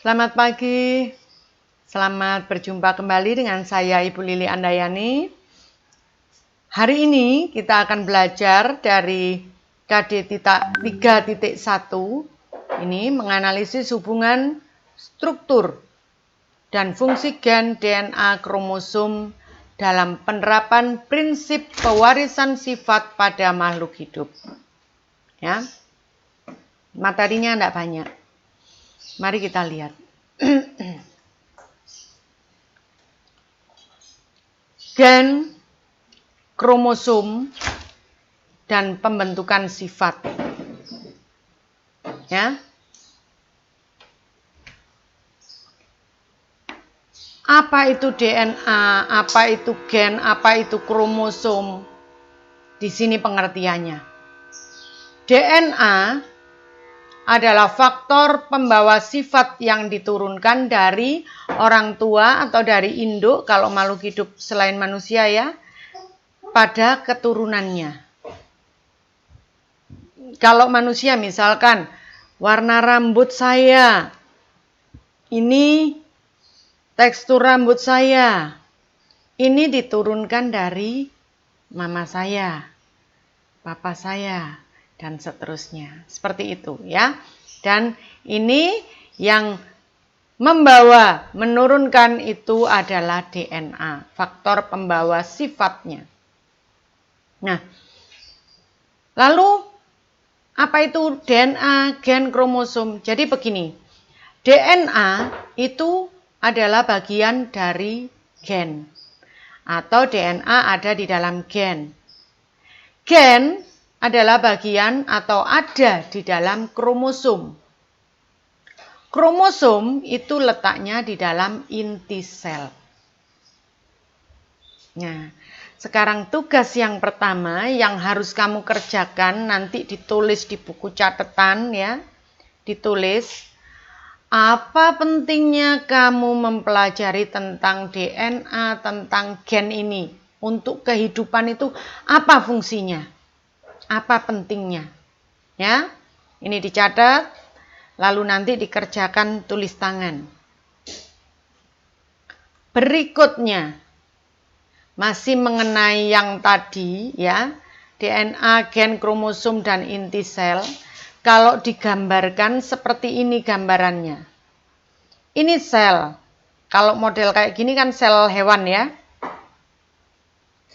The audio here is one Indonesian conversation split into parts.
Selamat pagi, selamat berjumpa kembali dengan saya Ibu Lili Andayani. Hari ini kita akan belajar dari KD 3.1 ini menganalisis hubungan struktur dan fungsi gen DNA kromosom dalam penerapan prinsip pewarisan sifat pada makhluk hidup. Ya, materinya tidak banyak. Mari kita lihat. Gen, kromosom, dan pembentukan sifat. Ya. Apa itu DNA, apa itu gen, apa itu kromosom? Di sini pengertiannya. DNA adalah faktor pembawa sifat yang diturunkan dari orang tua atau dari induk, kalau makhluk hidup selain manusia ya, pada keturunannya. Kalau manusia misalkan, warna rambut saya, ini tekstur rambut saya, ini diturunkan dari mama saya, papa saya, dan seterusnya. Seperti itu ya. Dan ini yang menurunkan itu adalah DNA, faktor pembawa sifatnya. Nah, lalu apa itu DNA, gen, kromosom? Jadi begini, DNA itu adalah bagian dari gen, atau DNA ada di dalam gen. Gen adalah bagian atau ada di dalam kromosom. Kromosom itu letaknya di dalam inti sel. Nah, sekarang tugas yang pertama yang harus kamu kerjakan, nanti ditulis di buku catatan ya. Ditulis, apa pentingnya kamu mempelajari tentang DNA, tentang gen ini? Untuk kehidupan itu apa fungsinya? Apa pentingnya? Ya, ini dicatat, lalu nanti dikerjakan tulis tangan. Berikutnya, masih mengenai yang tadi ya, DNA, gen, kromosom, dan inti sel. Kalau digambarkan seperti ini gambarannya. Ini sel. Kalau model kayak gini kan sel hewan ya.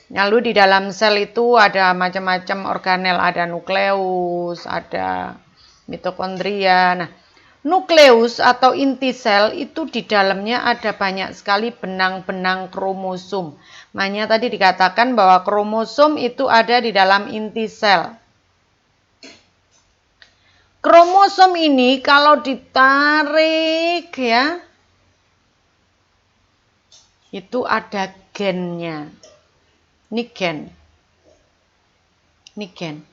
Lalu di dalam sel itu ada macam-macam organel, ada nukleus, ada mitokondria. Nah, nukleus atau inti sel itu di dalamnya ada banyak sekali benang-benang kromosom. Makanya tadi dikatakan bahwa kromosom itu ada di dalam inti sel. Kromosom ini kalau ditarik ya, itu ada gennya. Ini gen. Ini gen.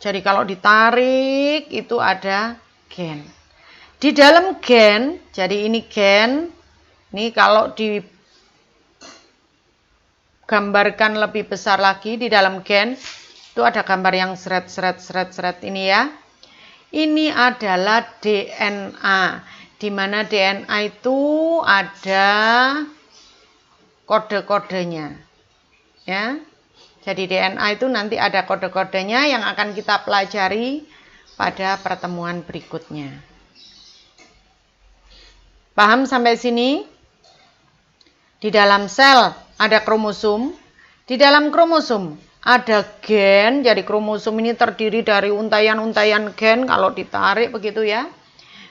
Jadi kalau ditarik itu ada gen. Di dalam gen, jadi ini gen. Ini kalau digambarkan lebih besar lagi di dalam gen, itu ada gambar yang seret ini ya. Ini adalah DNA. Di mana DNA itu ada kode-kodenya. Ya, jadi DNA itu nanti ada kode-kodenya yang akan kita pelajari pada pertemuan berikutnya. Paham sampai sini? Di dalam sel ada kromosom, di dalam kromosom ada gen. Jadi kromosom ini terdiri dari untayan-untayan gen, kalau ditarik begitu ya.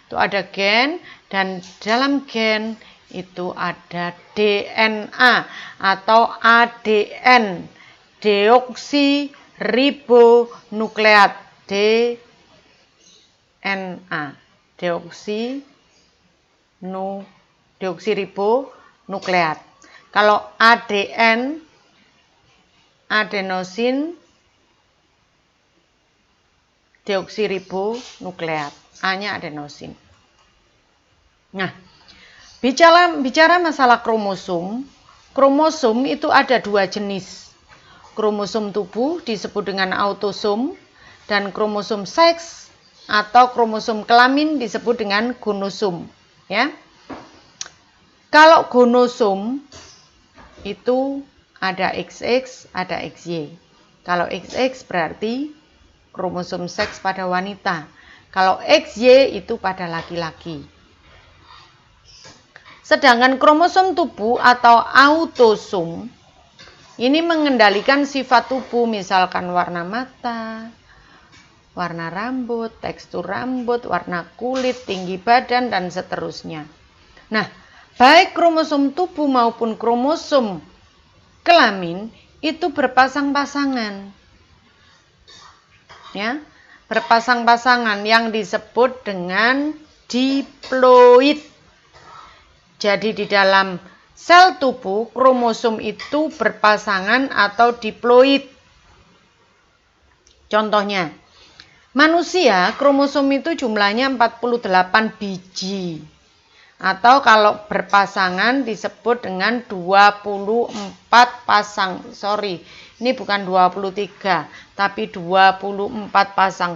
Itu ada gen, dan dalam gen itu ada DNA atau ADN, deoksiribonukleat, DNA, deoksiribonukleat. Kalau ADN, adenosin deoksiribonukleat, A-nya adenosin. Nah, bicara masalah kromosom, kromosom itu ada dua jenis. Kromosom tubuh disebut dengan autosom, dan kromosom seks atau kromosom kelamin disebut dengan gonosom. Ya, Kalau gonosom itu ada XX, ada XY. Kalau XX berarti kromosom seks pada wanita. Kalau XY itu pada laki-laki. Sedangkan kromosom tubuh atau autosom ini mengendalikan sifat tubuh, misalkan warna mata, warna rambut, tekstur rambut, warna kulit, tinggi badan, dan seterusnya. Nah, baik kromosom tubuh maupun kromosom kelamin itu berpasang-pasangan. Ya, berpasang-pasangan yang disebut dengan diploid. Jadi di dalam sel tubuh kromosom itu berpasangan atau diploid. Contohnya, manusia kromosom itu jumlahnya 48 biji. Atau kalau berpasangan disebut dengan 24 pasang. Sorry, ini bukan 23, tapi 24 pasang